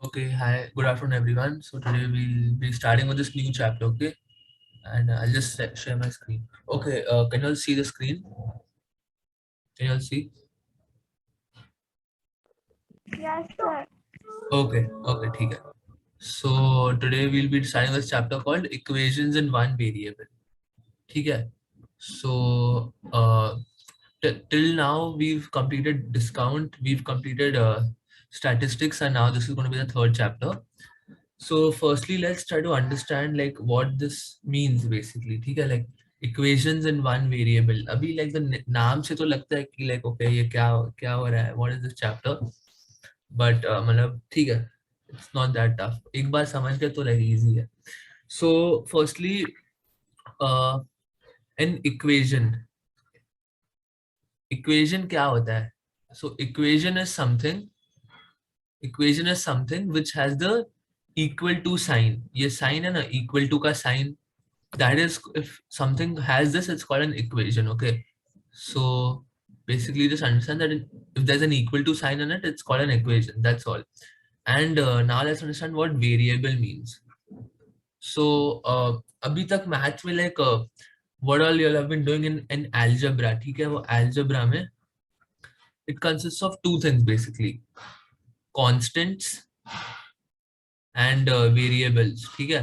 Okay, hi, good afternoon, everyone. So today we'll be starting with this new chapter, okay? And I'll just share my screen. Okay, can you all see the screen? Can you all see? Yes, sir. Okay, ठीक है. So today we'll be starting this chapter called Equations in One Variable. ठीक है. So till now we've completed discount, we've completed statistics, and now this is going to be the third chapter. So firstly, let's try to understand like what this means basically. ठीक है, like equations in one variable. अभी like the नाम से तो लगता है कि like okay ये क्या क्या हो रहा है? What is this chapter? But मतलब ठीक है, it's not that tough. एक बार समझ के तो like easy है. So firstly, uh, an equation क्या होता है? So equation is something which has the equal to sign. ये sign है ना, equal to का sign. That is, if something has this, it's called an equation. Okay, so basically just understand that if there's an equal to sign in it, it's called an equation. That's all. And now let's understand what variable means. So अभी तक maths में like what all you have been doing in algebra, ठीक है? वो algebra में it consists of two things basically, constants and variables. ठीक है,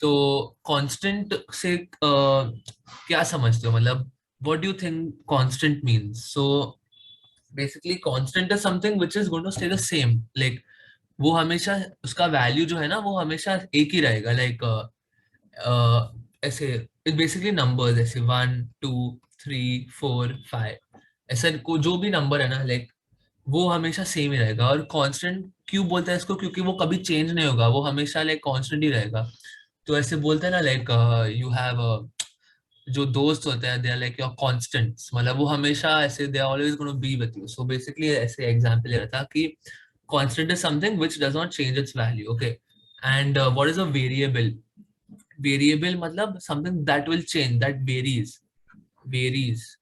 तो कांस्टेंट से क्या समझते हो? मतलब what do you think constant means? So basically constant is something which is going to stay the same. Like वो हमेशा उसका वैल्यू जो है ना वो हमेशा एक ही रहेगा. लाइक ऐसे इट बेसिकली नंबर्स ऐसे 1 2 3 4 5 ऐसा को जो भी नंबर है ना, लाइक वो हमेशा सेम ही रहेगा. और कांस्टेंट क्यों बोलते हैं इसको? क्योंकि वो कभी चेंज नहीं होगा, वो हमेशा लाइक कांस्टेंट ही रहेगा. तो ऐसे बोलते हैं ना, लाइक यू हैव जो दोस्त होते हैं they are like your constants. मतलब वो हमेशा ऐसे they are always gonna be with you. So basically ऐसे एग्जांपल ले रहा था कि constant is something which does not change its value. Okay, and what is a variable? Variable मतलब something that will change, that varies.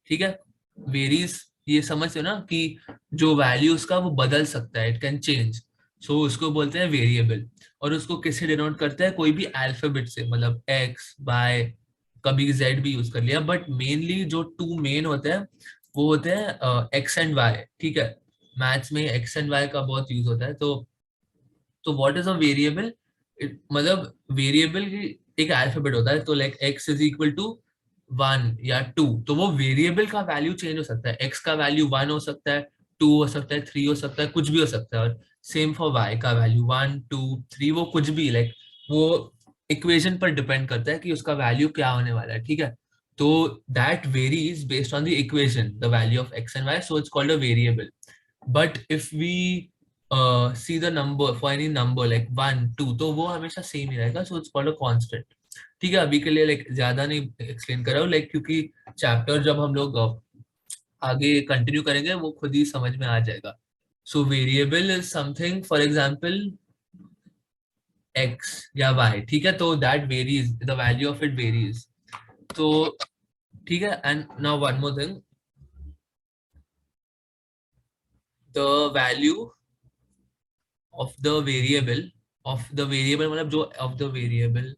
ठीक है, varies ये समझते हो ना कि जो वैल्यू उसका वो बदल सकता है, इट कैन चेंज. सो उसको बोलते हैं वेरिएबल. और उसको किससे डिनोट करते हैं? कोई भी अल्फाबेट से, मतलब एक्स वाई, कभी जेड भी यूज कर लिया, बट मेनली जो टू मेन होते हैं वो होते हैं एक्स एंड वाई. ठीक है, मैथ्स में एक्स एंड वाई का बहुत यूज होता है. तो व्हाट इज अ वेरिएबल? मतलब वेरिएबल की एक अल्फाबेट होता है, तो like x is equal to 1 या 2, तो वो वेरिएबल का वैल्यू चेंज हो सकता है. एक्स का वैल्यू 1 हो सकता है, 2 हो सकता है, 3 हो सकता है, कुछ भी हो सकता है. और सेम फॉर वाई का वैल्यू 1 2 3, वो कुछ भी लाइक वो इक्वेशन पर डिपेंड करता है कि उसका वैल्यू क्या होने वाला है. ठीक है, तो that varies based on the equation, the value of x and y, so it's called a variable. But if we see the number for any number like 1 2, तो वो हमेशा सेम ही रहेगा. So it's called a constant. ठीक है, अभी के लिए लाइक ज्यादा नहीं एक्सप्लेन कर रहा हूँ, लाइक क्योंकि चैप्टर जब हम लोग आगे कंटिन्यू करेंगे वो खुद ही समझ में आ जाएगा. So variable is something, for example X या वाई. ठीक है, तो that varies, the value of it varies. तो ठीक है, and now one more thing, the value of the variable, मतलब जो ऑफ द वेरिएबल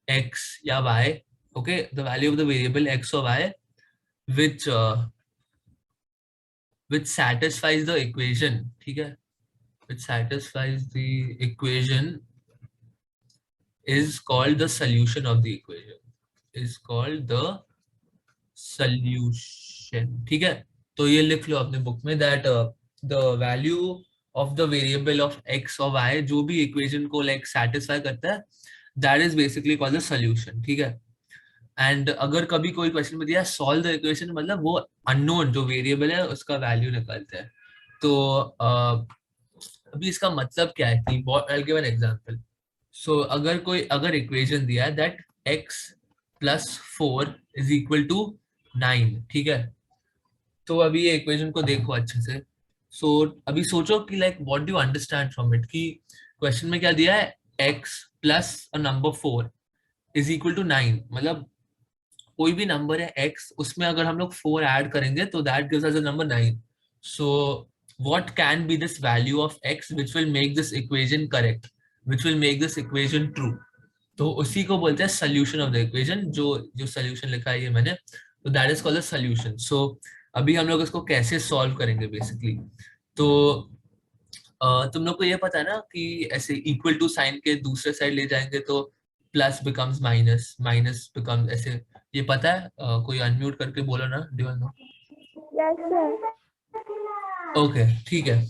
x या y. Okay, the value of the variable x or y which which satisfies the equation. ठीक है, which satisfies the equation is called the solution of the equation, is called the solution. ठीक है, तो ये लिख लो अपने book में that the value of the variable of x or y जो भी equation को like satisfy करता है, that is basically called the solution. ठीक है, एंड अगर कभी कोई क्वेश्चन में दिया सॉल्व द इक्वेशन, मतलब वो अननोन जो वेरिएबल है उसका वैल्यू निकालते हैं. तो अभी इसका मतलब क्या है कि I give an example. So अगर इक्वेशन दिया है that x plus 4 is equal to 9. ठीक है, तो अभी ये इक्वेशन को देखो अच्छे से. सो अभी सोचो कि like what do you understand from it, कि क्वेश्चन में क्या दिया है? x plus a number 4 is equal to 9. मतलब कोई भी नंबर है x, उसमें अगर हम लोग 4 ऐड करेंगे तो that gives us a number 9. So what can be this value of x which will make this equation correct, which will make this equation true. तो उसी को बोलते हैं solution of the equation. जो जो solution लिखा है ये मैंने, तो that is called a solution. So अभी हम लोग इसको कैसे solve करेंगे basically. तो तुम लोग को ये पता है ना कि ऐसे equal to साइन के दूसरे साइड ले जाएंगे तो plus becomes minus, minus becomes ऐसे, ये पता है? कोई अनम्यूट करके बोलो ना, do you know? Yes, sir. Okay ठीक है.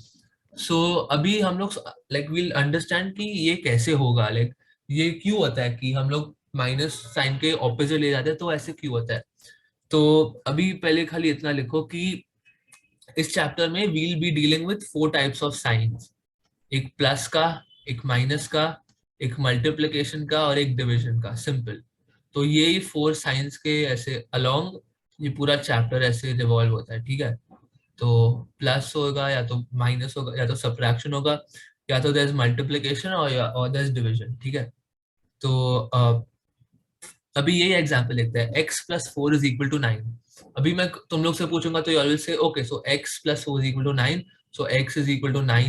सो अभी हम लोग लाइक विल अंडरस्टैंड कि ये कैसे होगा, लाइक ये क्यों होता है कि हम लोग माइनस साइन के ऑपोजिट ले जाते हैं, तो ऐसे क्यों होता है. तो अभी पहले खाली इतना लिखो कि इस चैप्टर में will be dealing with 4 types of signs. एक प्लस का, एक माइनस का, एक मल्टीप्लिकेशन का और एक डिविजन का. सिंपल. तो ये 4 साइंस के ऐसे अलोंग ये पूरा चैप्टर ऐसे रिवॉल्व होता है. ठीक है. तो प्लस होगा या तो माइनस होगा या तो सब्ट्रैक्शन होगा या तो देयर इज मल्टीप्लिकेशन और देयर इज डिवीजन. ठीक है. तो अभी यही एग्जांपल लिखते हैं. x + 4 = 9. अभी मैं तुम लोग से पूछूंगा तो you will say okay so x + 4 = 9, so x =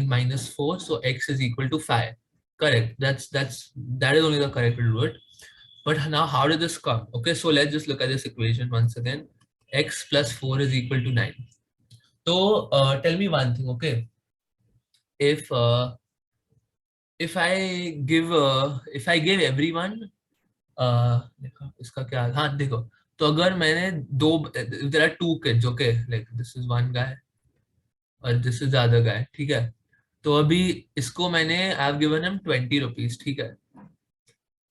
9 - 4, so x = 5. Correct. That is only the correct way to do it. But now how did this come? Okay, so let's just look at this equation once again. X + 4 = 9. So tell me one thing, okay? If I give everyone इसका क्या, हाँ देखो. तो अगर मैंने दो, there are 2 kids, okay, like this is one guy और this is the other guy. ठीक है. तो अभी इसको मैंने I have given him 20 rupees. ठीक है.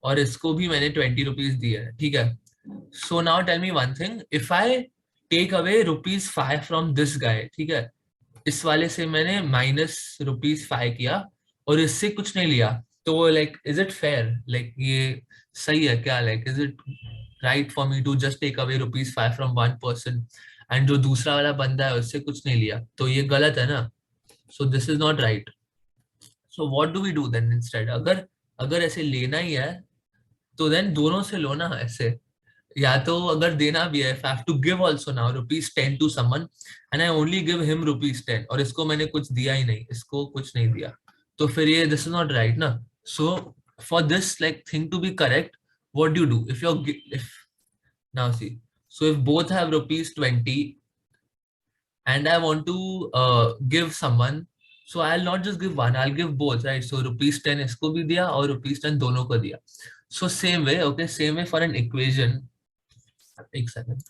और इसको भी मैंने 20 rupees दिया है. ठीक है. So now tell me one thing, if I take away ₹5 from this guy, ठीक है, इस वाले से मैंने -5 किया और इससे कुछ नहीं लिया, तो like is it fair, like ये सही है क्या, like is it right for me to just take away ₹5 from one person and जो दूसरा वाला बंदा है उससे कुछ नहीं लिया, तो ये गलत है ना. So this is not right. So what do we do then instead? अगर अगर ऐसे लेना ही है तो देन दोनों से लो ना ऐसे. या तो अगर देना भी है, if I have to give also now ₹10 to someone and I only give him ₹10 और इसको मैंने कुछ दिया ही नहीं, इसको कुछ नहीं दिया, तो फिर ये this is not right ना. So for this like thing to be correct, what do you do? If now see, so if both have ₹20 and I want to give someone, so I'll not just give one, I'll give both, right? So ₹10 इसको भी दिया और ₹10 दोनों को दिया. So same way, okay, same way for an equation. एक second,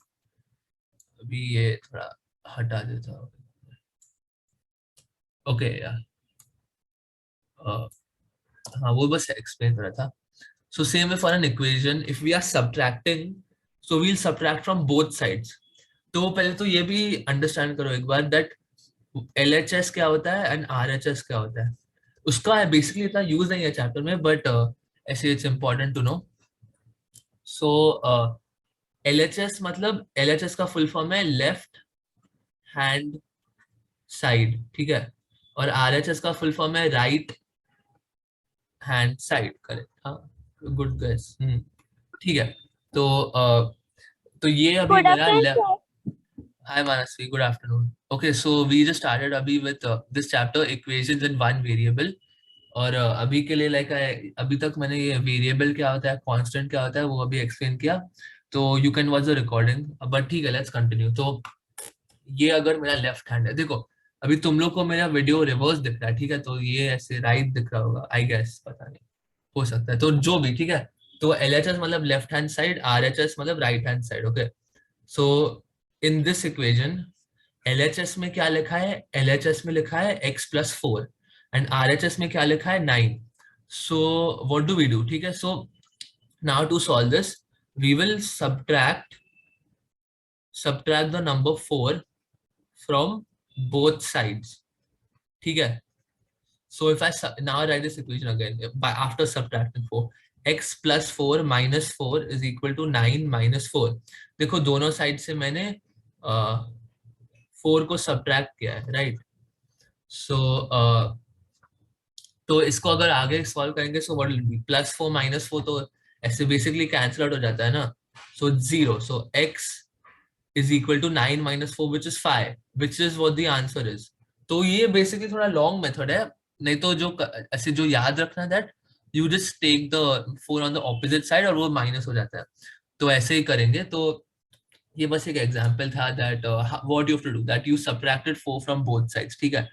अभी ये थोड़ा हटा देता हूँ. ओके यार, हाँ वो बस एक्सप्लेन कर रहा था. So same way for an equation, if we are subtracting, so we'll subtract from both sides. तो पहले तो ये भी अंडरस्टैंड करो एक बार दैट LHS क्या होता है एंड RHS क्या होता है. उसका बेसिकली इतना यूज नहीं है चैप्टर में, बट ऐसे it's important to know. So LHS मतलब LHS का फुल फॉर्म है लेफ्ट हैंड साइड. ठीक है. और RHS का फुल फॉर्म है राइट हैंड साइड. करेक्ट. हाँ, गुड गेस. ठीक है. तो ये अभी Good मेरा afternoon, sir. Hi Manasvi, good afternoon. Okay, so we just started अभी with this chapter equations in one variable. और अभी के लिए लाइक अभी तक मैंने ये वेरिएबल क्या होता है, कांस्टेंट क्या होता है, वो अभी एक्सप्लेन किया. तो you can watch the recording. But ठीक है, लेट्स कंटिन्यू. तो ये अगर मेरा लेफ्ट हैंड है, देखो अभी तुम लोग को मेरा वीडियो रिवर्स दिख रहा है. ठीक है. तो ये ऐसे राइट दिख रहा होगा आई गेस, पता नहीं, हो सकता है. तो जो भी, ठीक है. तो LHS मतलब लेफ्ट हैंड साइड, RHS मतलब right hand side. Okay. So in this equation LHS में क्या लिखा है? LHS में लिखा है x + 4 एंड RHS में क्या लिखा है? 9. So what do we do? ठीक है. So now to solve this we will subtract the number 4 from both sides. ठीक है. So if I now write this equation again by after subtracting 4, x + 4 - 4 = 9 - 4. देखो दोनों साइड से मैंने 4 को subtract किया है, राइट. सो तो इसको अगर आगे सॉल्व करेंगे सो व्हाट विल बी +4 - 4, तो ऐसे बेसिकली कैंसिल आउट हो जाता है ना. सो 0. सो x = 9 - 4 which is 5, which is what the answer is. तो ये बेसिकली थोड़ा लॉन्ग मेथड है, नहीं तो जो ऐसे जो याद रखना that you just take the 4 on the opposite side और वो माइनस हो जाता है, तो ऐसे ही करेंगे। तो ये बस एक एग्जांपल था that what you have to do that you subtracted 4 from both sides, ठीक है।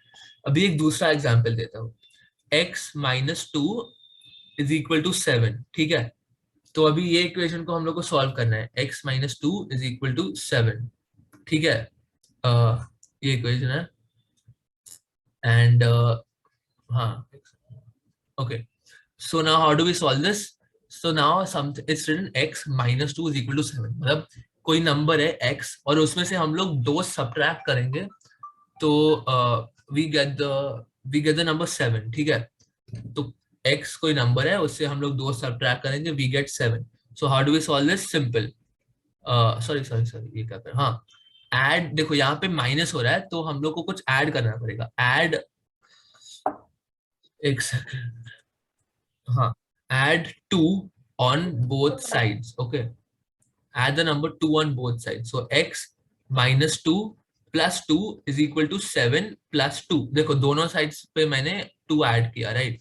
अभी एक दूसरा एग्जांपल देता हूँ, x minus two is equal to 7, ठीक है। तो अभी ये इक्वेशन को हम लोग को सॉल्व करना है, x minus two is equal to 7, ठीक है। ये इक्वेशन है एंड हाँ, okay. So now how do we solve this? So now something it's written x minus 2 is equal to 7, मतलब कोई नंबर है x और उसमें से हम लोग दो सब्ट्रैक्ट करेंगे तो वी गेट द नंबर 7, ठीक है। तो x कोई नंबर है, उससे हम लोग दो सब्ट्रैक्ट करेंगे, we get 7। So how do we solve this? Simple, sorry sorry sorry, ये क्या कर, हाँ, ऐड, देखो यहाँ पे माइनस हो रहा है तो हम लोग को कुछ ऐड करना पड़ेगा, ऐड, एक सेकंड, हाँ, add 2 on both sides, okay, add the number 2 on both sides, so x minus 2 plus 2 is equal to 7 plus 2, देखो दोनों साइड्स पे मैंने 2 ऐड किया, राइट।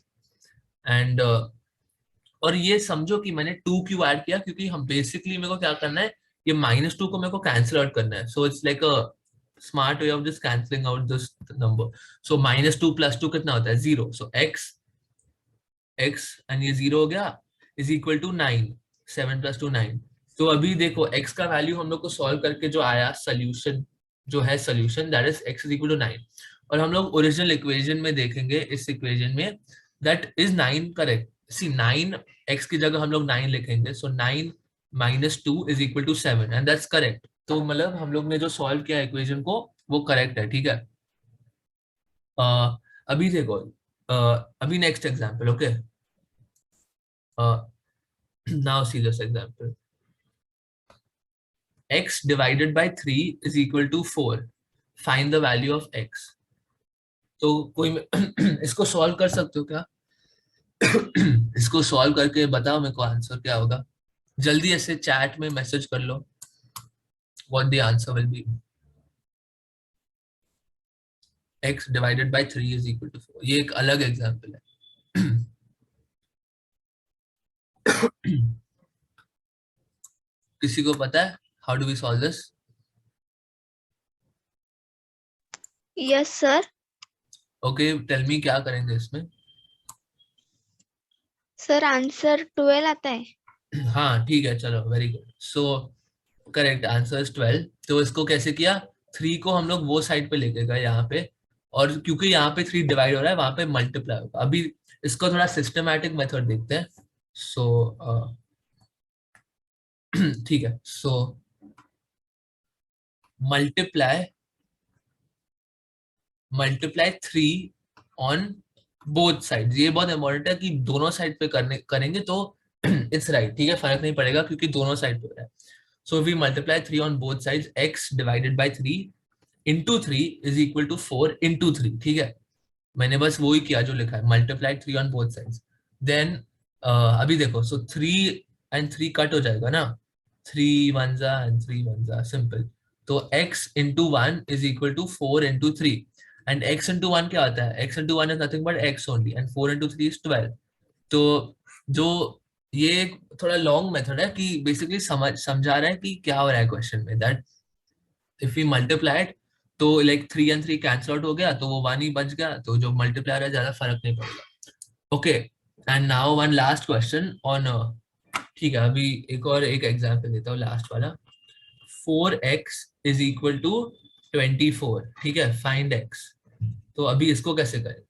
एंड और ये समझो कि मैंने 2 क्यों ऐड किया, क्योंकि हम बेसिकली मेरे को क्या करना है, ये माइनस 2 को मेरे को कैंसिल आउट करना है, so it's like a smart way of just cancelling out this number. So minus 2 plus 2 कितना होता है? 0, सो x एंड ये 0 हो गया, इज इक्वल टू 9, 7 प्लस 2 9। तो अभी देखो x का वैल्यू हम लोग को सॉल्व करके जो आया सोल्यूशन, जो है solution that is x is equal to 9, और हम लोग ओरिजिनल इक्वेशन में देखेंगे, इस इक्वेशन में that is 9 correct. See 9, x की जगह हम लोग 9 लिखेंगे, सो 9 minus 2 is equal to 7 and that's correct. तो मतलब हम लोग ने जो सॉल्व किया इक्वेशन को वो करेक्ट है, ठीक है। अभी देखो, अभी next example, okay. Now see this example. X divided by 3 is equal to 4. Find the value of x. तो कोई इसको सॉल्व कर सकते हो क्या? इसको सॉल्व करके बताओ मेरे को आंसर क्या होगा, जल्दी ऐसे चैट में मैसेज कर लो what the answer will be. X divided by 3 is equal to 4. ये एक अलग एग्जांपल है। किसी को पता है how do we solve this? Yes, sir. Okay, tell me क्या करेंगे इसमें? सर आंसर 12 आता है। हाँ ठीक है, चलो, very good. So correct answer is 12। तो इसको कैसे किया, 3 को हम लोग वो साइड पे लेके गए यहाँ पे, और क्योंकि यहाँ पे 3 डिवाइड हो रहा है, वहां पे मल्टीप्लाई होगा। अभी इसको थोड़ा सिस्टमैटिक मेथड देखते हैं। सो ठीक है, so multiply multiply 3 on both side, ये बहुत इंपॉर्टेंट है कि दोनों साइड पे करेंगे तो इट्स राइट, ठीक है, फर्क नहीं पड़ेगा क्योंकि दोनों साइड पे हो रहा है। So we multiply 3 on both sides, x divided by 3 into 3 is equal to 4 into 3, ठीक है। मैंने बस वो ही किया जो लिखा है, multiply 3 on both sides. Then अभी देखो, सो 3 एंड 3 कट हो जाएगा ना, 3 1 जा एंड 3 1 जा, सिंपल। तो x into 1 is equal to 4 into 3, and x into 1 क्या होता है? x into 1 is nothing but x only, and 4 into 3 is 12। तो जो ये एक थोड़ा लॉन्ग मेथड है कि बेसिकली समझा रहा है कि क्या हो रहा है क्वेश्चन में, दैट इफ वी मल्टीप्लाइड तो लाइक 3 एंड 3 कैंसिल आउट हो गया, तो वो 1 ही बच गया, तो जो मल्टीप्लायर है ज्यादा फर्क नहीं पड़ेगा। Okay, and now one last question on, ठीक है, अभी एक और एक एग्जांपल देता हूँ, लास्ट वाला। 4x इज इक्वल टू 24, ठीक है, फाइंड x। तो अभी इसको कैसे करेंगे,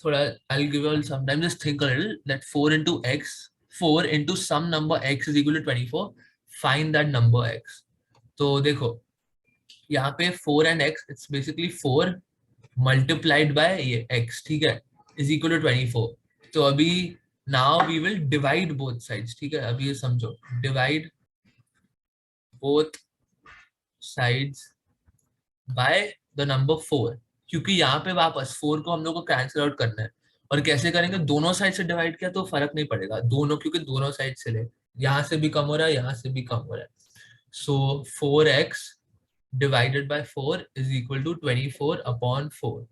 थोड़ा I'll give you all some time, just think a little, that 4 into x, 4 into some number x is equal to 24, find that number x। तो देखो यहाँ पे 4 and x, it's basically 4 multiplied by ये x, ठीक है, is equal to 24। तो अभी now we will divide both sides, ठीक है, अभी ये समझो, divide both sides by the number 4, क्योंकि यहाँ पे वापस 4 को हम लोग को कैंसिल आउट करना है। और कैसे करेंगे, दोनों साइड से डिवाइड किया तो फर्क नहीं पड़ेगा, दोनों, क्योंकि दोनों साइड से ले, यहाँ से भी कम हो रहा है, यहाँ से भी कम हो रहा है। सो 4x divided by 4 is equal to 24 upon 4.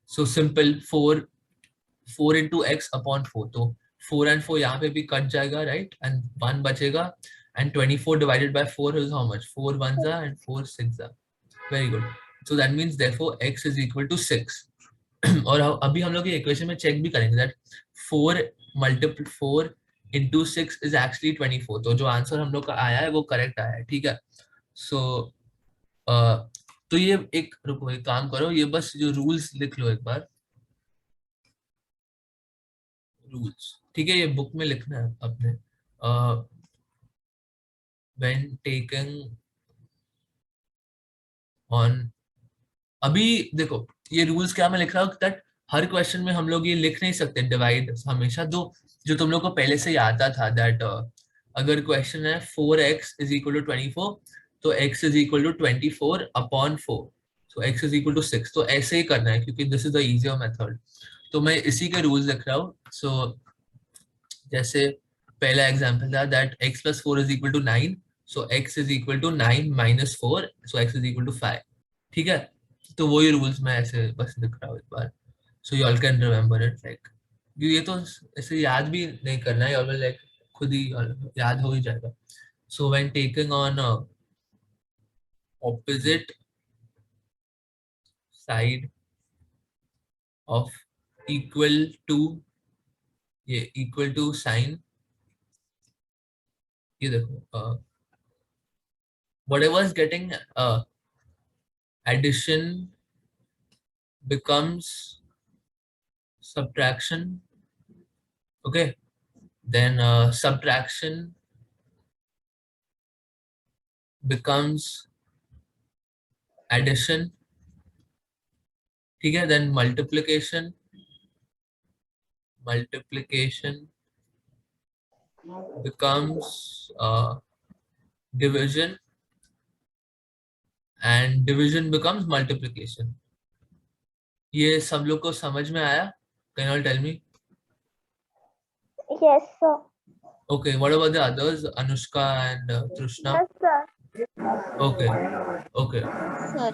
So simple, 4 into x upon 4. तो 4 and 4 यहाँ पे भी कट जाएगा, right? And 1 बचेगा. And 24 divided by 4 is how much? 4 ones are and 4 six are. Very good. So that means therefore x is equal to 6. और अभी हम लोग ये इक्वेशन में चेक भी करेंगे that 4 multiple 4 into 6 is actually 24. तो जो आंसर हम लोग का आया है वो करेक्ट आया है, ठीक है. सो तो ये एक, रुको एक काम करो, ये बस जो रूल्स लिख लो एक बार. रूल्स, ठीक है, ये बुक में लिखना है अपने. व्हेन टेकिंग ऑन, अभी देखो ये रूल्स क्या मैं लिख रहा हूँ दैट हर क्वेश्चन में हम लोग ये लिख नहीं सकते डिवाइड हमेशा. दो जो तुम लोग को पहले से ही आता था दैट अगर क्वेश्चन है 4x इज इक्वल टू 24, तो x is equal to 24 upon 4, so x is equal to 6. तो ऐसे ही करना है क्योंकि this is the easier method. तो मैं इसी के रूल्स लिख रहा हूँ. सो जैसे पहला एग्जांपल था that x plus 4 is equal to 9, so x is equal to 9 minus 4, so x is equal to 5. ठीक है, तो वही रूल्स मैं ऐसे बस लिख रहा हूँ एक बार, so you all can remember it. Like ये तो ऐसे याद भी नहीं करना है, और लाइक खुद ही याद हो ही जाएगा. So when taking on opposite side of equal to, ये इक्वल टू साइन, ये देखो whatever is getting addition becomes subtraction. Okay, then subtraction becomes addition. ठीक है, then multiplication becomes division, and division becomes multiplication. ये सब लोग को समझ में आया? Can you all tell me? Yes, sir. Okay, what about the others, Anushka and Trishna? Yes, sir. Okay, okay, Sir.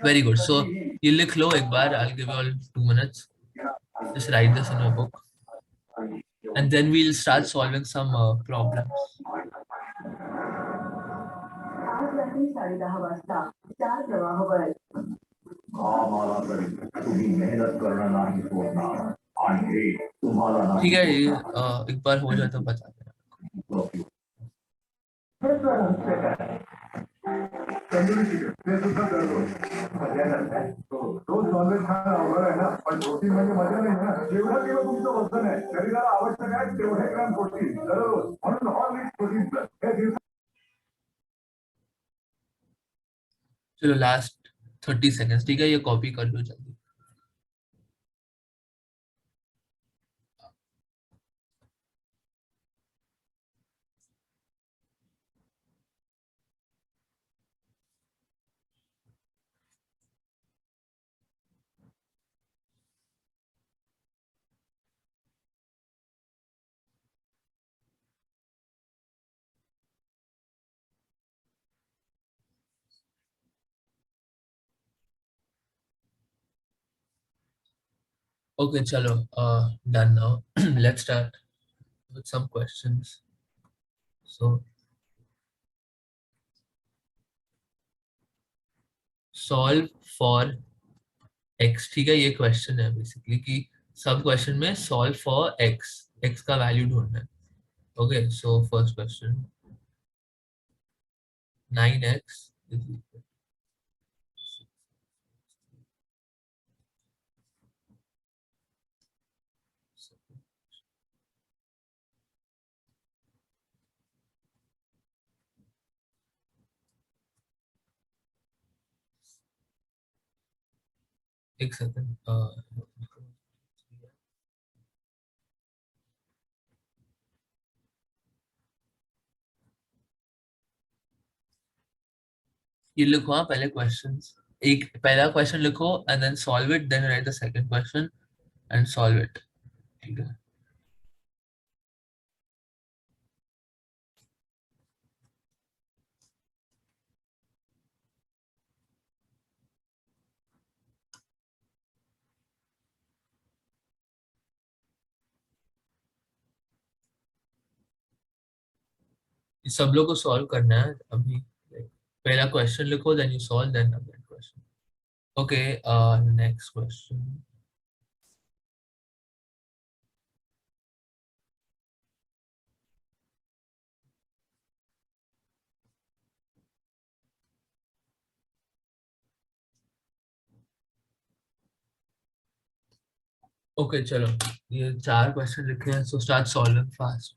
very good. So ये लिख लो एक बार. I'll give you all 2 minutes. Just write this in your book, and then we'll start solving some problems. आज रात्री 10:30 वाजता 4 प्रवाहावर आम्हाला तरी तुम्ही मेहनत करणं नाही सोडणार आणि हे तुम्हाला नाही. ठीक है, ये एक बार हो जाए तो बता देना. तंदुरी चिकन ते सुद्धा करतो. रोज नॉनव्हेज खाणं अवघड आहे ना, पण प्रोटीन म्हणजे मजा नाही ना. जेवढं केलं तुमचं वजन आहे, शरीराला आवश्यक आहे तेवढे ग्रॅम प्रोटीन दररोज, म्हणून हॉर्लिक्स प्रोटीन प्लस हे दिवस. चलो लास्ट 30 सेकेंड्स, ठीक है, ये कॉपी कर लो जल्दी. Okay, chalo, done now. Let's start with some questions. So solve for x, ठीक है, ये क्वेश्चन है बेसिकली कि सब क्वेश्चन में सॉल्व फॉर x का वैल्यू ढूंढना है. Okay, so first question 9x is equal एक सेकंड. ये लिखो, हाँ, पहले क्वेश्चंस. एक पहला क्वेश्चन लिखो and then solve it, then write the second question and solve it. ठीक है, सब लोग को सॉल्व करना है अभी। पहला क्वेश्चन लिखो, देन यू सॉल्व, देन अगला question. Okay, next question. Okay चलो, ये 4 क्वेश्चन लिखे हैं, so start solving fast.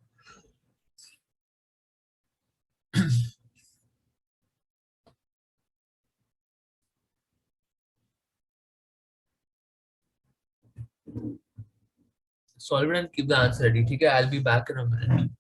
Solve it and keep the answer ready, ठीक है? I'll be back in a minute.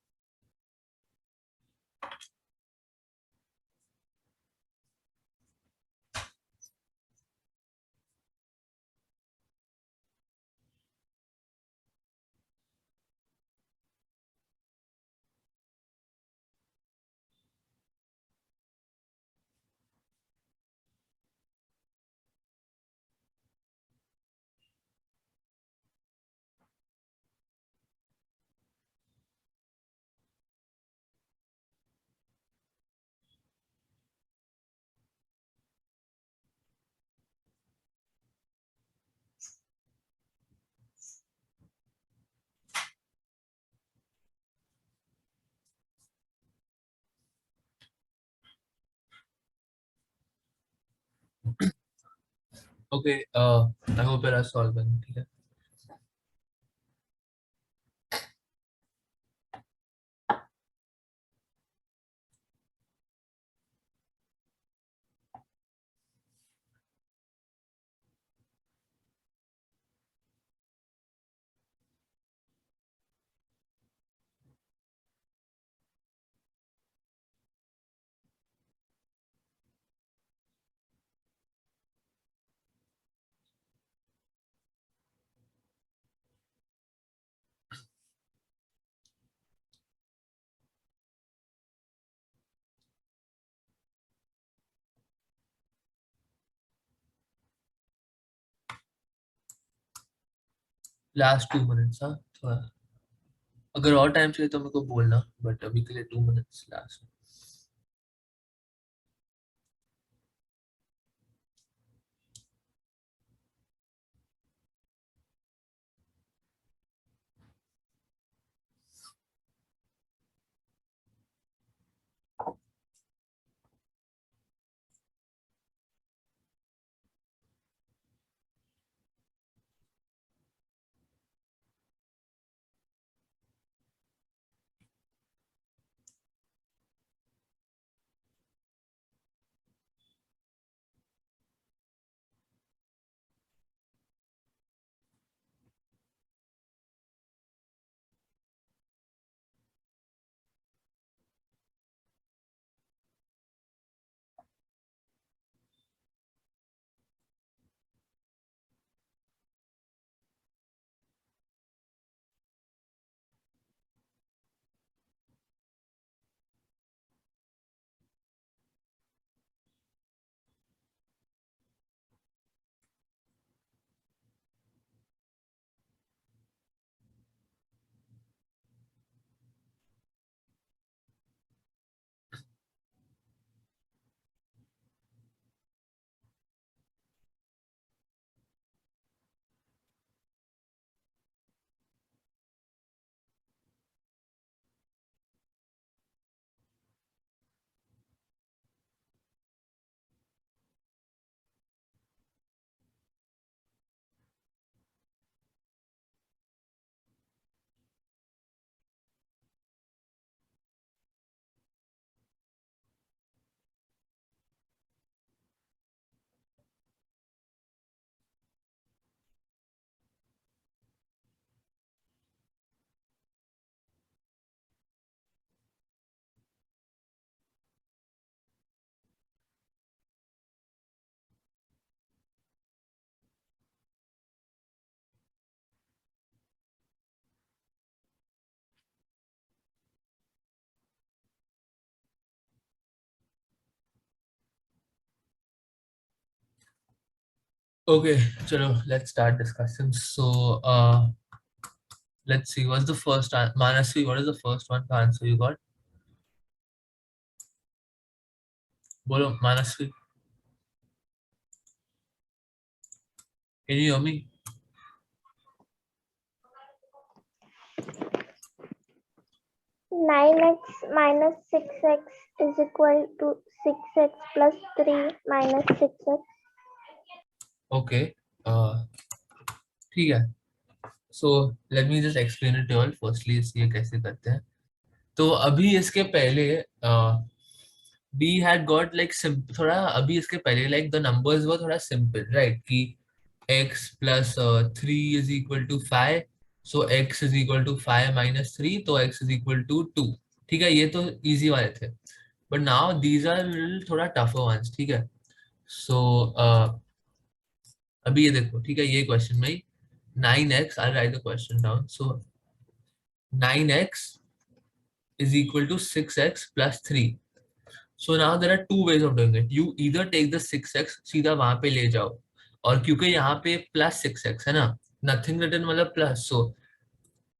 Okay, I hope you're solving, ठीक है? Last 2 minutes, हाँ? थोड़ा, अगर और टाइम चाहिए तो मेरे को बोलना, बट अभी के लिए 2 minutes लास्ट। Okay, चलो, let's start discussing. So, let's see, what's the first Manasvi, what is the first one, the answer you got? बोलो Mansi, can you hear me? 9x minus 6x is equal to 6x plus 3 minus 6x. Okay, ठीक है. So let me just explain it to you all. Firstly ये कैसे करते हैं. तो अभी इसके पहले we had got like थोड़ा अभी इसके पहले like the numbers were थोड़ा simple, right? कि x plus 3 is equal to 5, so x is equal to 5 minus 3, तो x is equal to 2. ठीक है, ये तो easy वाले थे. But now these are little थोड़ा tougher ones. ठीक है. So अभी ये देखो, ठीक है, ये क्वेश्चन में 9x, I'll write the question down. So 9x is equal to 6x plus 3. So now there are two ways of doing it. You either take the 6x सीधा वहां पे ले जाओ, और क्योंकि यहाँ पे प्लस 6x है ना, नथिंग रिटन मतलब प्लस, सो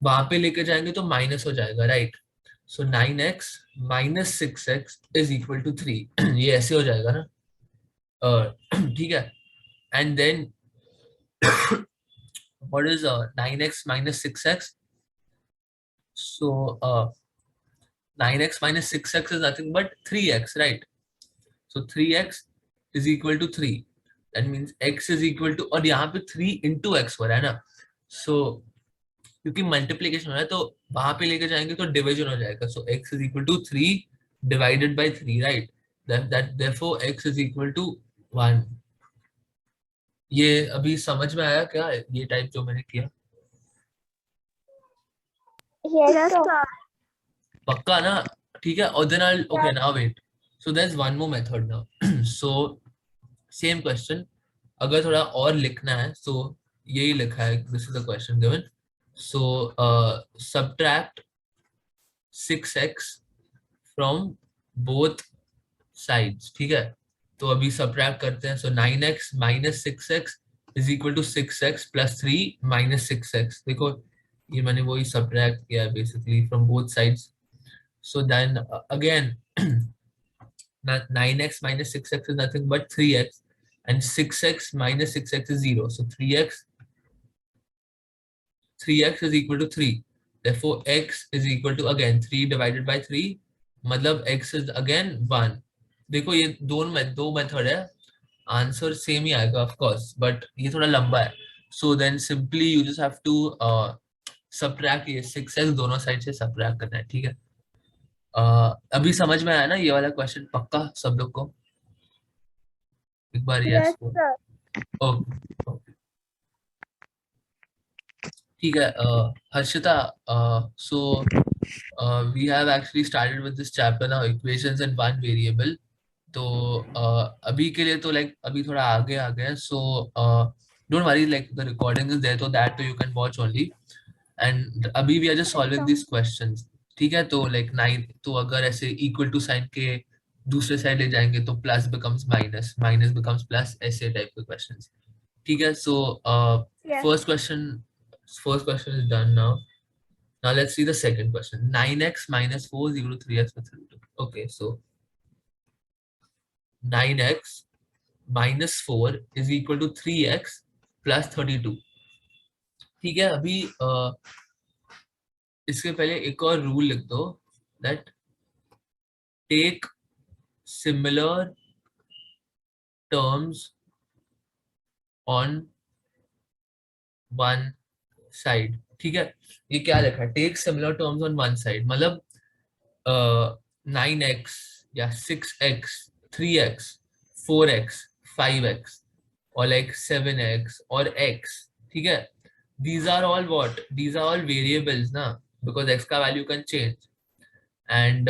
वहां पे लेके जाएंगे तो माइनस हो जाएगा, right? So 9x minus 6x is equal to 3. ये ऐसे हो जाएगा ना, ठीक है. And then what is 9x minus 6x? So 9x minus 6x is nothing but 3x, right? So 3x is equal to 3. That means x is equal to, और यहाँ पे 3 into x हो रहा है ना, so क्योंकि मल्टीप्लीकेशन हो रहा है तो वहां पे लेके जाएंगे तो डिवीजन हो जाएगा. So x is equal to 3 divided by 3, right? That therefore x is equal to 1. ये अभी समझ में आया क्या ये टाइप जो मैंने किया? Yes, sir. पक्का ना? ठीक है. और then I okay now wait. So there is one more method now. So same question, अगर थोड़ा और लिखना है तो यही लिखा है, this is the question given. So subtract 6x from both sides. ठीक है, तो अभी सबट्रैक्ट करते हैं. So 9x minus 6x is equal to 6x plus 3 minus 6x. देखो ये मैंने वही सबट्रैक्ट किया है basically from both sides. So then again 9x minus 6x is nothing but 3x, and 6x minus 6x is 0. So 3x is equal to 3. Therefore x is equal to again 3 divided by 3, मतलब x is again 1. देखो ये दो method है, answer same ही आएगा of course, but ये थोड़ा लंबा है. So then simply you just have to subtract ये 6x दोनों साइड से subtract करना है. ठीक है. अभी समझ में आया ना ये वाला क्वेश्चन पक्का सब लोग को? एक बार yes, यस. sir. ओके ठीक है. Harshita, so we have actually started with this chapter now, equations in one variable. तो अभी के लिए तो लाइक अभी थोड़ा आगे आ गए. So don't worry, like the recording is there, तो that you can watch only. And अभी we are just solving this questions. ठीक है, तो लाइक 9, तो अगर ऐसे इक्वल टू साइन के दूसरे साइड ले जाएंगे तो plus becomes minus, minus becomes plus, ऐसे टाइप के क्वेश्चंस. ठीक है. सो Yes. first question is done now. Now let's see the second question. 9x minus 4 is equal to 3x plus 32. Okay, so 9x minus 4 is equal to 3x plus 32. ठीक है. अभी इसके पहले एक और रूल लिख दो, that take similar terms on one side. ठीक है, ये क्या लिखा है? Take similar terms on one side, मतलब 9x या 6x 3x 4x 5x और like 7x और x. ठीक है, these are all what? These are all variables ना, because x का value can change, and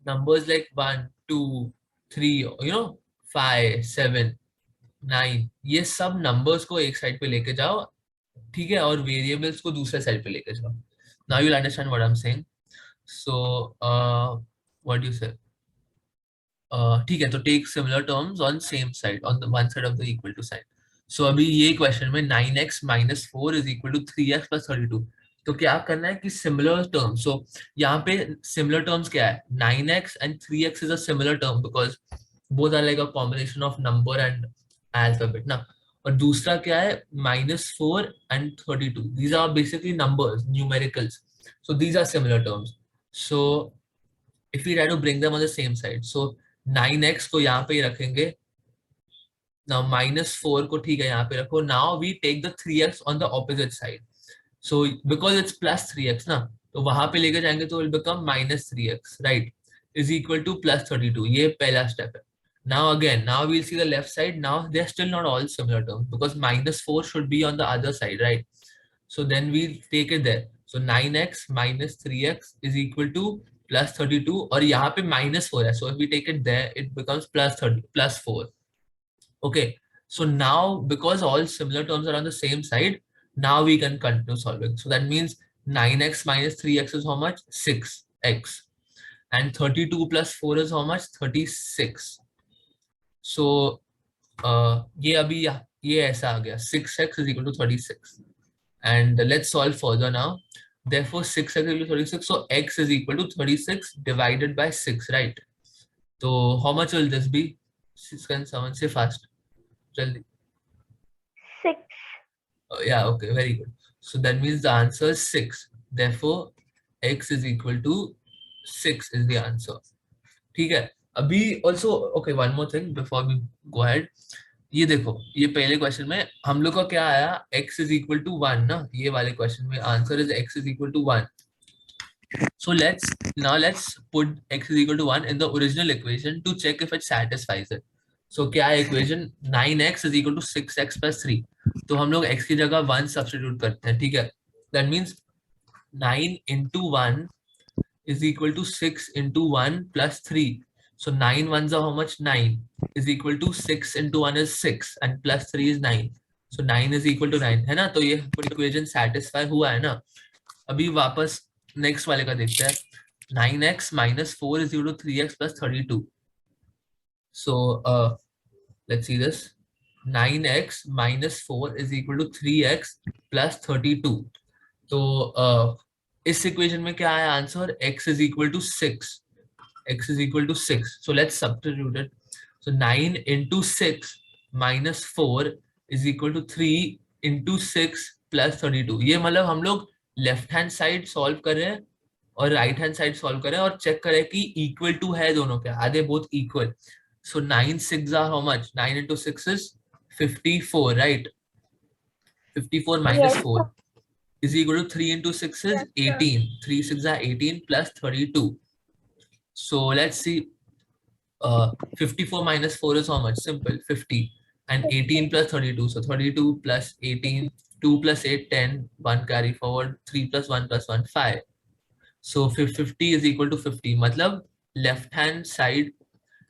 numbers like 1 2 3 5 7 9, ये सब नंबर्स को एक साइड पे लेके जाओ. ठीक है, और वेरिएबल्स को दूसरे साइड पे लेके जाओ. Now you will understand what I am saying. So what do you say? ठीक है, तो take similar terms on same side, on the one side of the equal to side. So अभी ये क्वेश्चन में 9x minus 4 is equal to 3x plus 32. तो क्या करना है कि सिमिलर टर्म्स, सो यहाँ पे सिमिलर टर्म्स क्या है, 9x and 3x is a similar term because both are like a combination of number and alphabet ना। और दूसरा क्या है, -4 and 32, these are basically numbers, numericals, so these are similar terms. So if we try to bring them on the same side, so 9x को यहाँ पे ही रखेंगे, now -4 को ठीक है यहाँ पे रखो, now we take the 3x on the opposite side, so because it's +3x ना, तो वहां पे लेके जाएंगे तो will become -3x, right, is equal to +32, ये पहला स्टेप है. Now again, now we'll see the left side, now they're still not all similar terms because -4 should be on the other side, right? So then we'll take it there. So 9x minus 3x is equal to +32 और यहाँ पे -4 है. So if we take it there, it becomes +4. Okay. So now because all similar terms are on the same side, now we can continue solving. So that means 9x minus 3x is how much? 6x. And 32 plus 4 is how much? 36. So ये अभी ये ऐसा आ गया, 6x is equal to 36. And let's solve further now. Therefore 6x is equal to 36, so x is equal to 36 divided by 6, right? So how much will this be? 6 and 7, say fast. Jaldi. 6. Yeah, okay, very good. So that means the answer is 6. Therefore x is equal to 6 is the answer. ठीक है. अभी also okay, one more thing before we go ahead. ये देखो, ये पहले question में हम लोग का क्या आया, x is equal to 1 ना, ये वाले क्वेश्चन में answer is x is equal to 1. So let's put x is equal to 1 in the original equation to check if it satisfies it. So क्या है equation, 9x is equal to 6x plus 3. तो हम लोग x की जगह 1 substitute करते हैं, ठीक है. That means 9 into 1 is equal to 6 into 1 plus 3. So 9 ones are how much? 9 is equal to 6 into 1 is 6 and plus 3 is 9. So 9 is equal to 9 है ना. तो ये इक्वेशन सेटिस्फाई हुआ है ना. अभी वापस नेक्स्ट वाले का देखते हैं. 9x minus 4 is equal to 3x plus 32. So let's see this. 9x minus 4 is equal to 3x plus 32. तो इस इक्वेशन में क्या है answer, x is equal to 6. X is equal to 6. So let's substitute it. So 9 into 6 minus 4 is equal to 3 into 6 plus 32. ये मतलब हम लोग left hand side solve कर रहे हैं और राइट हैंड साइड सॉल्व कर रहे हैं और चेक करें कि इक्वल टू है दोनों के, आधे both equal. So 9 6 are how much? 9 into 6 is 54, right? 54 minus 4 is equal to 3 into 6 is 18. 3 6 are 18 plus 32. So let's see, 54 minus 4 is how much? Simple, 50. And 18 plus 32, so 32 plus 18, 2 plus 8, 10, 1 carry forward, 3 plus 1 plus 1, 5. So 50 is equal to 50. मतलब left hand side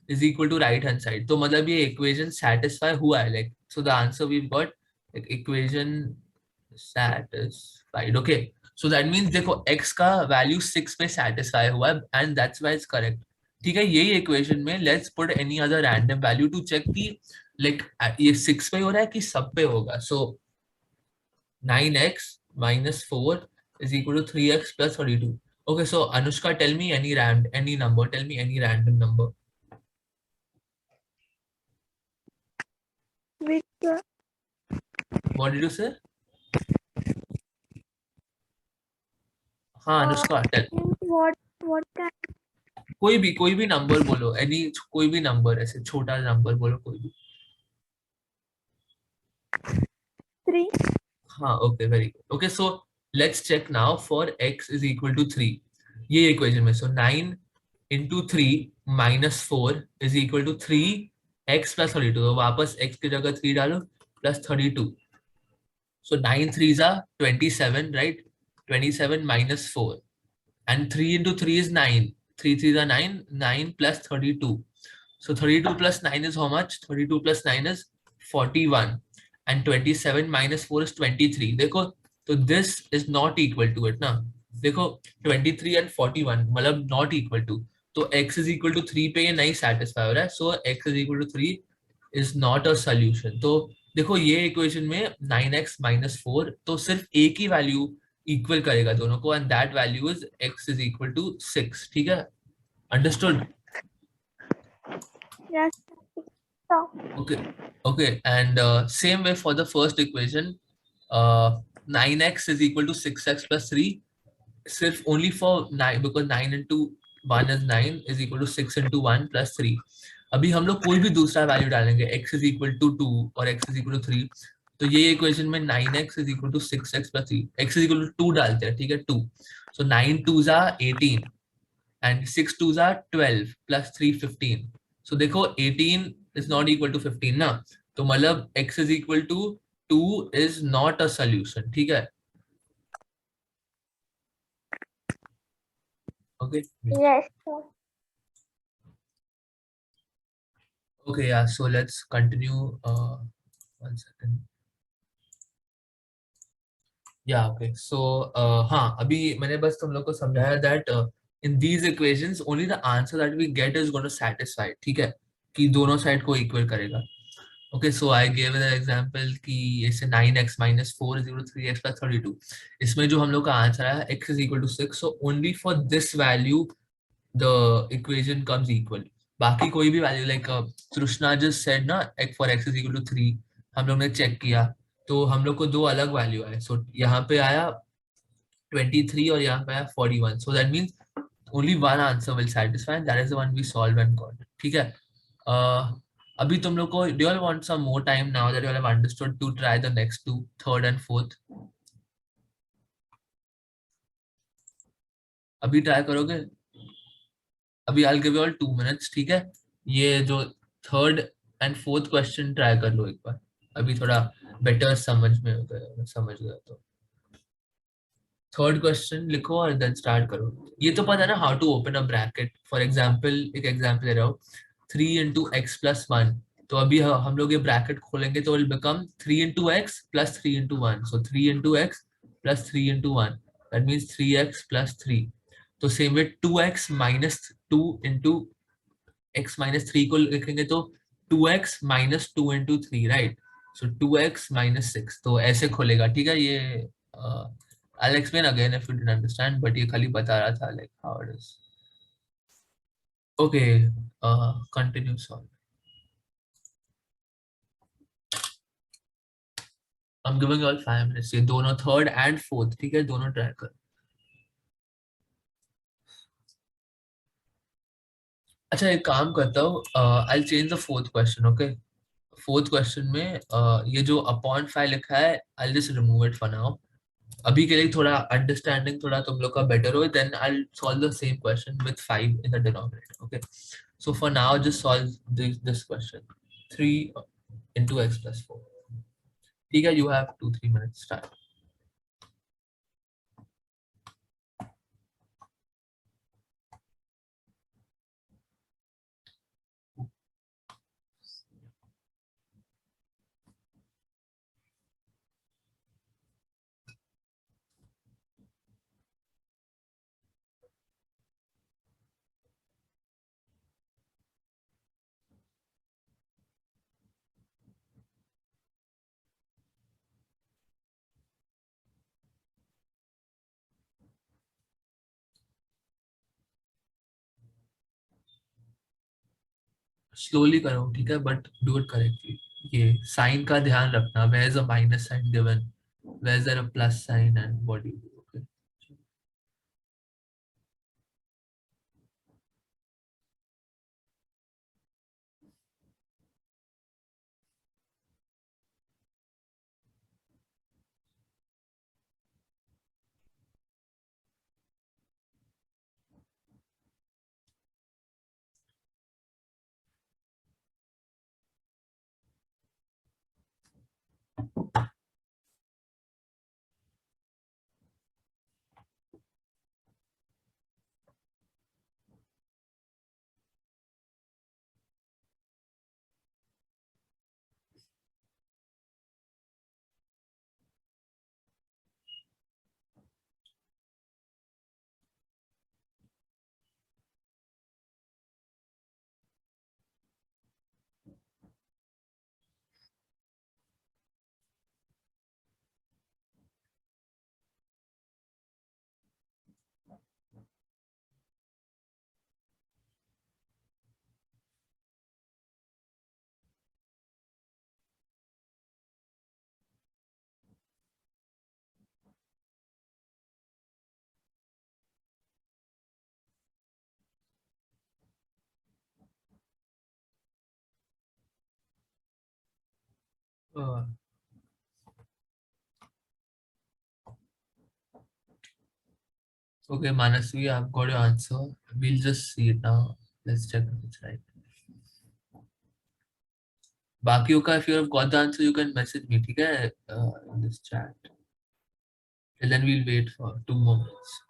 is equal to right hand side. तो मतलब ये equation satisfy हुआ है, like, so the answer we've got, like, equation satisfied. Okay. So that means देखो x का value 6 पे satisfy हुआ है and that's why it's correct. ठीक है. यही इक्वेशन में let's put any other random value to check कि like ये 6 पे हो रहा है कि सब पे होगा. So 9x minus 4 is equal to 3x plus 32. Okay, so Anushka, tell me any number. Tell me any random number. Which What did you say? हाँ अनुष्का, tell. what kind? कोई भी नंबर बोलो, any कोई भी नंबर, ऐसे छोटा number बोलो कोई भी. 3. हाँ, okay, very good. Okay, so let's check now for x is equal to 3. ये इक्वेशन में, so 9 into 3 minus 4 is equal to 3x plus 32. तो वापस x की जगह 3 डालो plus 32. So 9 3s are 27, right? 27 minus 4. And 3 into 3 is 9. 3 3s are 9. 9 plus 32. So 32 plus 9 is how much? 32 plus 9 is 41. And 27 minus 4 is 23. देखो, तो this is not equal to it ना. देखो 23 and 41 मतलब not equal to. तो x is equal to 3 पे ये नहीं satisfy हो रहा है. So x is equal to 3 is not a solution. तो देखो ये इक्वेशन में 9x minus 4 तो सिर्फ एक ही वैल्यू इक्वल करेगा दोनों को, and that value is x is equal to 6. ठीक है, understood? Yes. So, Okay, okay, and same way for the first equation, 9x is equal to 6x plus 3. Sirf only for 9, because 9 into 1 is 9 is equal to 6 into 1 plus 3. अभी हम लोग कोई भी दूसरा value डालेंगे, x is equal to 2 और x is equal to 3, तो ये इक्वेशन में 9x is equal to 6x plus 3, x is equal to 2 डालते हैं, ठीक है, 2. So 9 2s are 18 and 6 2s are 12 plus 3 15. So देखो 18 is not equal to 15 ना, तो मतलब x is equal to 2 is not a solution. ठीक है, okay. yes. Sir. Okay, yeah, so let's continue. 1 second. Yeah, okay. So, हाँ, अभी मैंने बस तुम लोग को समझाया that in these equations only the answer that we get is going to satisfy. ठीक है, कि दोनों साइड को इक्वल करेगा. Okay, so I gave the example कि ऐसे 9x minus 4 is equal to 3x plus 32. इसमें जो हम लोग का आंसर आया x is equal to 6. So only for this value the equation comes equal. बाकी कोई भी value like Krishna just said ना for x is equal to 3, हम लोग ने चेक किया तो हम लोग को दो अलग वैल्यू आए. सो यहाँ पे आया 23 और यहाँ पे आया 41. So that means only one answer will satisfy, that is the one we solve and got. ठीक है, अभी तुम लोग को do you all want some more time now that you all have understood to try the next two, third and fourth? अभी try करोगे? अभी I'll give you all 2 minutes. ठीक है, ये जो third and fourth question try कर लो एक बार, अभी थोड़ा बेटर समझ में हो गया, समझ गया तो थर्ड क्वेश्चन लिखो और देन स्टार्ट करो. ये तो पता है ना how to open a bracket. For example एक एग्जांपल ले रहा हूँ, 3 into x plus 1. तो अभी हम लोग ये ब्रैकेट खोलेंगे तो will become 3 into x plus 3 into 1. So 3 into x plus 3 into 1, that means 3x plus 3. तो same way 2x minus 2 into x minus 3 को लिखेंगे तो 2x minus 2 into 3, राइट? सो 2x minus 6. तो ऐसे खोलेगा. ठीक है, ये I'll explain again if you didn't understand, but ये खाली बता रहा था like how it is. Okay, continue solve. I'm giving you all 5 minutes. ये दोनों थर्ड एंड फोर्थ, ठीक है, दोनों ट्राई कर. अच्छा एक काम करता हूँ, I'll change the fourth question. Okay, fourth question में ये जो अपॉन 5 लिखा है I'll just remove it for now. अभी के लिए थोड़ा अंडरस्टैंडिंग थोड़ा तुम लोग का बेटर हो, then I will solve the same question with 5 in the denominator. Okay, so for now just solve this question, 3 into x plus 4. ठीक है, you have 2-3 minutes. Start. Slowly करो, ठीक है, बट डू इट करेक्टली. ये sign का ध्यान रखना, where is a minus sign given, where is there a plus sign and what you do. Okay, Uh, okay, Manasvi, I've got your answer. We'll just see it now. Let's check if it's right. बाकियों का, if you have got the answer, you can message me, ठीक है? In this chat. And then we'll wait for 2 more minutes.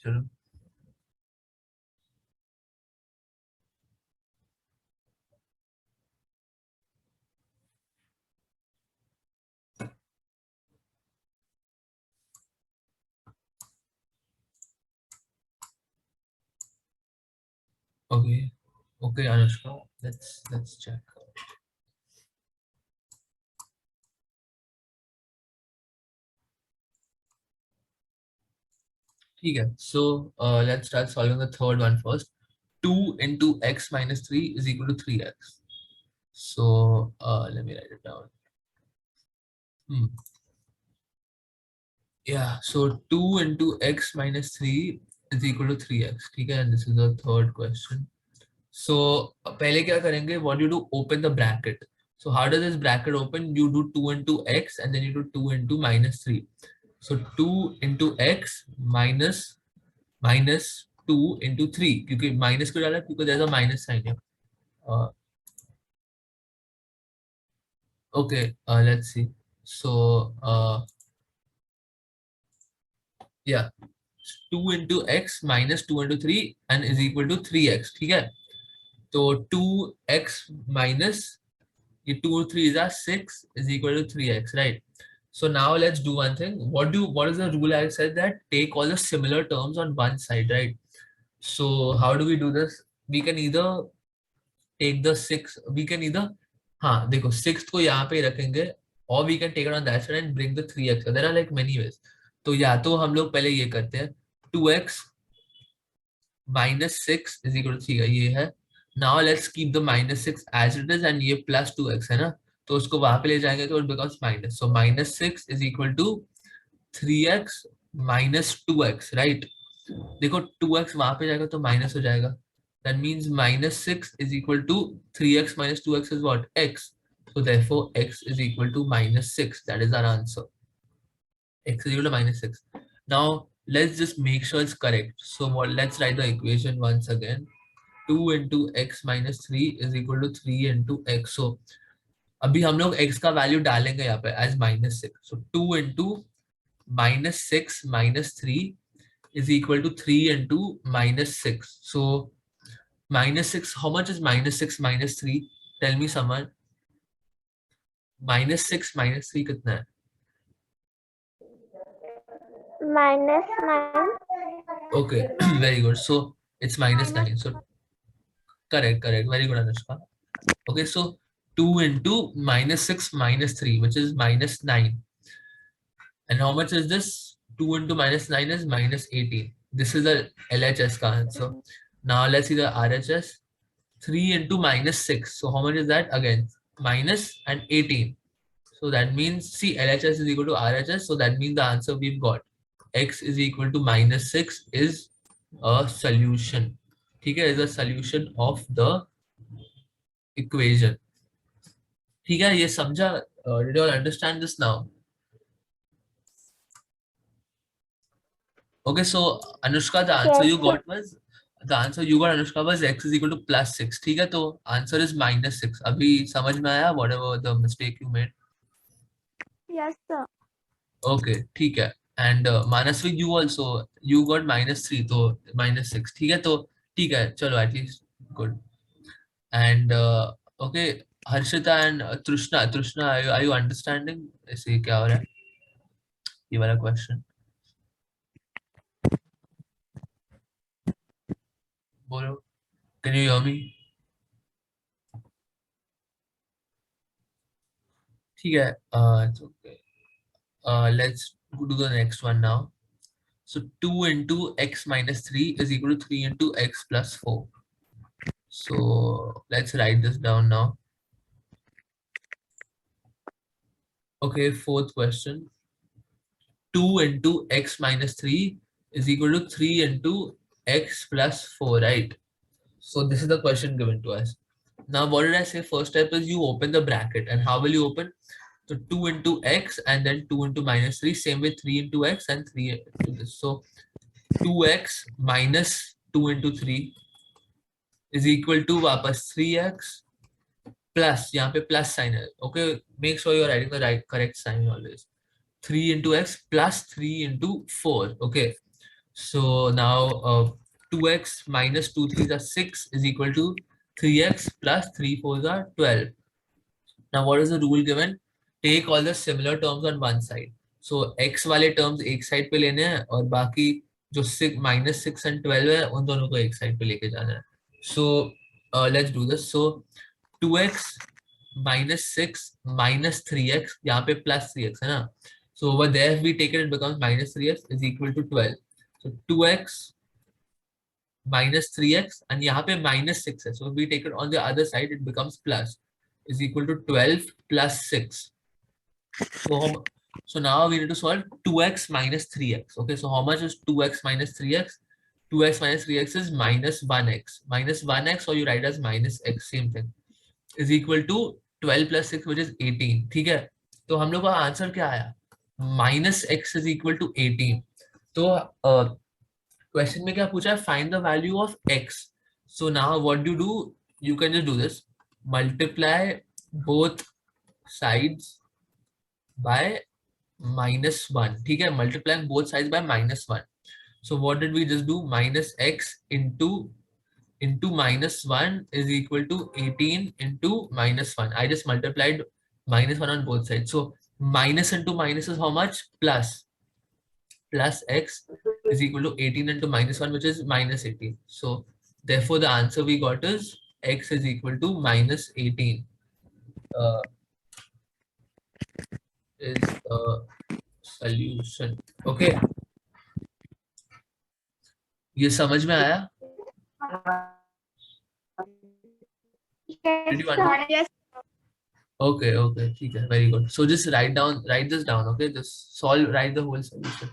चलो. Okay. Okay, Anushka. Let's check. ठीक है. So let's start solving the third one first. 2 into x minus 3 is equal to 3x. So let me write it down. Yeah, so 2 into x minus 3 is equal to 3x. ठीक है, and this is the third question. So पहले क्या करेंगे? What do you do? Open the bracket. So how does this bracket open? You do 2 into x and then you do 2 into minus 3. So 2 into x minus 2 into 3. क्योंकि minus क्यों डाला? क्योंकि there's a minus sign here. Okay, let's see. So yeah, 2 into x minus 2 into 3 and is equal to 3x. ठीक है? तो 2x minus ये 2 or 3 is a 6 is equal to 3x, right? So now let's do one thing. What is the rule I said that take all the similar terms on one side, right? So how do we do this? We can either take the 6, we can either, हाँ देखो 6th को यहाँ पे रखेंगे, or we can take it on that side and bring the 3x. So there are like many ways. तो या तो हम लोग पहले ये करते हैं, 2x minus 6 is equal to 3 ये है. Now let's keep the minus 6 as it is and ये plus 2x है ना, तो उसको वहां पे ले जाएंगे तो it becomes minus. So minus 6 is equal to 3x minus 2x, right? देखो 2x वहां पे जाएगा तो minus हो जाएगा. That means minus 6 is equal to 3x minus 2x is what? X. So therefore x is equal to minus 6. That is our answer. X is equal to minus 6. Now let's just make sure it's correct. So what? Let's write the equation once again. 2 into x minus 3 is equal to 3 into x. So अभी हम लोग x का value डालेंगे यहाँ पे as minus 6. So 2 into minus 6 minus 3 is equal to 3 into minus 6. So minus 6, how much is minus 6 minus 3? Tell me someone. Minus 6 minus 3 कितना है? -9. Okay, very good. So it's minus 9. So correct. Very good, Anushka. Okay, so 2 into minus 6 minus 3, which is minus 9. And how much is this? 2 into minus 9 is minus 18. This is the LHS ka answer. Now let's see the RHS. 3 into minus 6. So how much is that? Again, minus and 18. So that means, see, LHS is equal to RHS. So that means the answer we've got. X is equal to minus 6 is a solution. ठीक है, is a solution of the equation. ठीक है, ये समझा? Did you all understand this now? Okay, so Anushka, the answer you got was Anushka was x is equal to plus 6. ठीक है, तो answer is minus 6. अभी समझ में आया whatever the mistake you made? Yes, sir. Okay, ठीक है. And Manasvi, you got minus 3, तो minus 6. ठीक है, तो ठीक है, चलो at least good. And okay, Harshita and Trishna, are you understanding? ऐसे क्या हो रहा है? ये वाला question. बोलो, can you hear me? ठीक है, it's okay. Let's do the next one now. So 2 into x minus 3 is equal to 3 into x plus 4. So let's write this down now. Okay, fourth question. 2 into x minus 3 is equal to 3 into x plus 4, right? So this is the question given to us. Now what did I say? First step is you open the bracket. And how will you open? So 2 into x and then 2 into minus 3. Same with 3 into x and 3 into this. So 2x minus 2 into 3 is equal to वापस 3x plus, यहाँ पे plus sign है. Okay, make sure you are writing the right correct sign always. 3 into x plus 3 into 4. Okay, so now 2x minus 2 3s are 6 is equal to 3x plus 3 4s are 12. Now what is the rule given? Take all the similar terms on one side. So x वाले terms एक side पे लेने हैं और बाकी जो minus 6 and 12 है उन दोनों को एक side पे लेके जाना है. So let's do this. So 2x minus 6 minus 3x, यहाँ पे plus 3x है ना. So over there if we take it becomes minus 3x is equal to 12. So 2x minus 3x and यहाँ पे minus 6 है. So if we take it on the other side it becomes plus is equal to 12 plus 6. So now we need to solve 2x minus 3x. Okay, so how much is 2x minus 3x? 2x minus 3x is minus 1x. Minus 1x or you write as minus x, same thing, is equal to 12 plus 6 which is 18. ठीक है, तो हम लोग का answer क्या आया? Minus x is equal to 18. तो question में क्या पूछा है? Find the value of x. So now what do? You can just do this. Multiply both sides by -1. ठीक है, multiplying both sides by -1. So what did we just do? Minus x into -1 is equal to 18 into -1. I just multiplied -1 on both sides. So minus into minus is how much? Plus. Plus x is equal to 18 into -1 which is minus 18. So therefore the answer we got is x is equal to minus 18. Is the solution. Okay, ये समझ में आया? Did you understand? Yes. Okay, ठीक है, very good. So just write this down. Okay, just write the whole solution.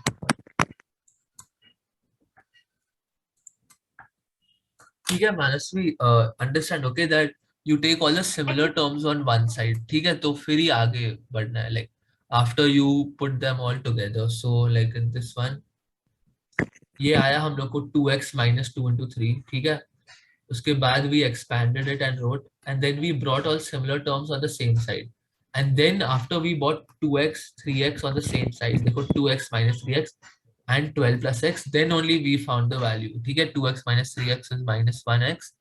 ठीक है Manasvi, understand okay that you take all the similar terms on one side. ठीक है, तो फिर ही आगे बढ़ना है, like after you put them all together. So like in this one ये आया हम लोग को 2x minus 2 into 3. ठीक है, उसके बाद we expanded it and wrote and then we brought all similar terms on the same side and then after we brought 2x 3x on the same side, देखो 2x minus 3x and 12 plus x, then only we found the value. ठीक है, 2x minus 3x is minus 1x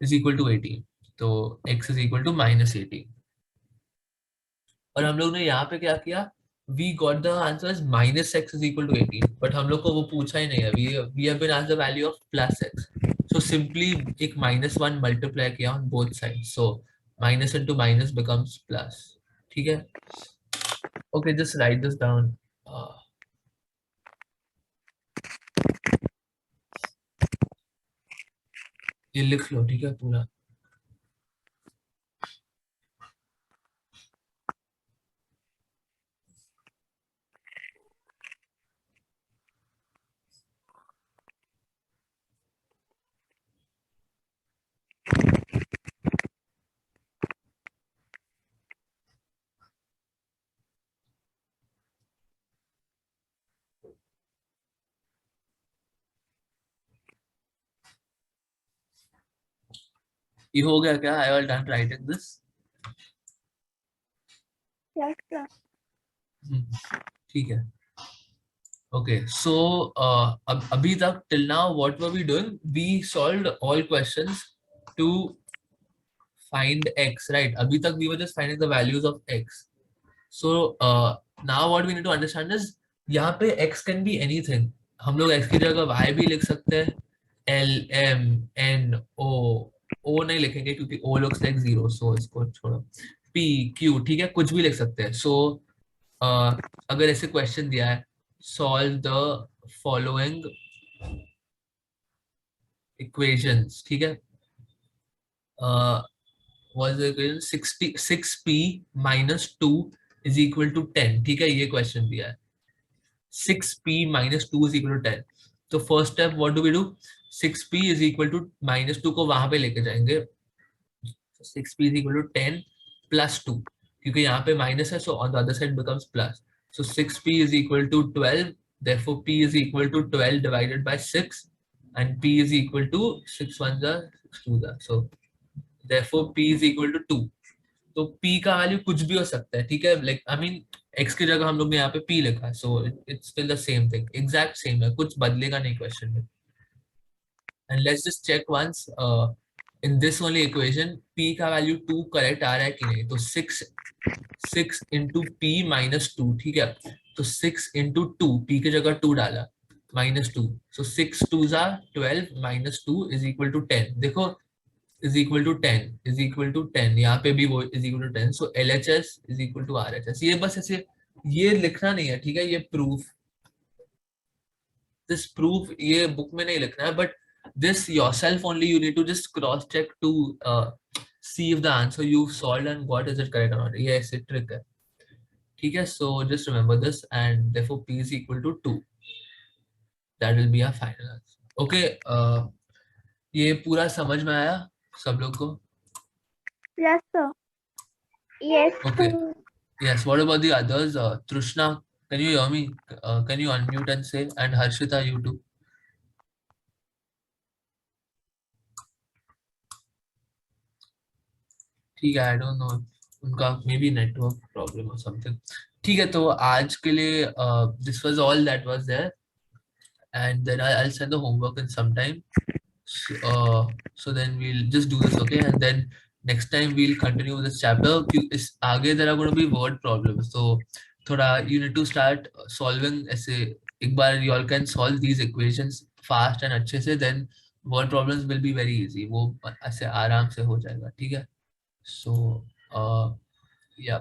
is equal to 18. तो x is equal to minus 18. और हम लोग ने यहाँ पे क्या किया? We got the answer as minus x is equal to 18, but हम लोग को वो पूछा ही नहीं है. We have been asked the value of plus x. So simply एक -1 multiply किया on both sides. So minus into minus becomes plus. ठीक है? Okay, just write this down. ये लिख लो, ठीक है पूरा. ये हो गया क्या? I all done writing this. Yes, sir. ठीक है. Okay, so अभी तक till now what were we doing? We solved all questions to find x, right? Abhi tak we were just finding the values of x. So now what we need to understand is यहाँ पे x can be anything. हम लोग x की जगह y भी लिख सकते हैं. L M N O नहीं लिखेंगे क्योंकि O looks like 0, so इसको छोड़ो. पी क्यू, ठीक है, कुछ भी लिख सकते हैं. सो अगर ऐसे क्वेश्चन दिया है, सॉल्व द फॉलोइंग इक्वेशंस, ठीक है, was the equation 6p minus 2 is equal to 10, ठीक है, ये क्वेश्चन दिया है 6p minus 2 is equal to 10. तो first step what do we do, 6p is equal to minus 2 को वहां पे लेके जाएंगे, 6p is equal to 10 plus 2, क्योंकि यहाँ पे माइनस है, so on the other side becomes plus. So 6p is equal to 12, therefore p is equal to 12 divided by 6 and p is equal to 6 1 6 2, so therefore p is equal to 2. तो p का value कुछ भी हो सकता है, ठीक है, like I mean x की जगह हम लोग ने यहाँ पे p लिखा है, so it's still the same thing, exact same है, कुछ बदलेगा नहीं क्वेश्चन में. And let's just check once in this only equation p का वैल्यू 2 करेक्ट आ रहा है कि नहीं. तो 6 इंटू p माइनस 2, ठीक है, तो 6 इंटू 2, p की जगह 2 डाला, minus 2, so 6 2 12 minus 2 is equal to 10. देखो is equal to 10 is equal to 10, यहाँ पे भी वो is equal to 10, so LHS is equal to RHS. ये बस ऐसे ये लिखना नहीं है, ठीक है, ये प्रूफ, दिस प्रूफ ये बुक में नहीं लिखना है, but this yourself only you need to just cross check to see if the answer you've solved and got is it correct or not. ये ऐसे ट्रिक है, ठीक है. So just remember this and therefore P is equal to 2. That will be our final answer. Okay, ये पूरा समझ में आया सब लोग को? Yes, sir. Yes. Okay. Yes. What about the others? Trishna, can you hear me? Can you unmute and say? And Harshita, you too. ठीक है. I don't know. उनका maybe network problem or something. ठीक है. तो आज के लिए this was all that was there, and then I'll send the homework in some time. So then we'll just do this, okay? And then next time we'll continue with this chapter. इस आगे there are going to be word problems, so थोड़ा you need to start solving ऐसे एक बार you all can solve these equations fast and अच्छे से, then word problems will be very easy, वो ऐसे आराम से हो जाएगा, ठीक है. So yeah.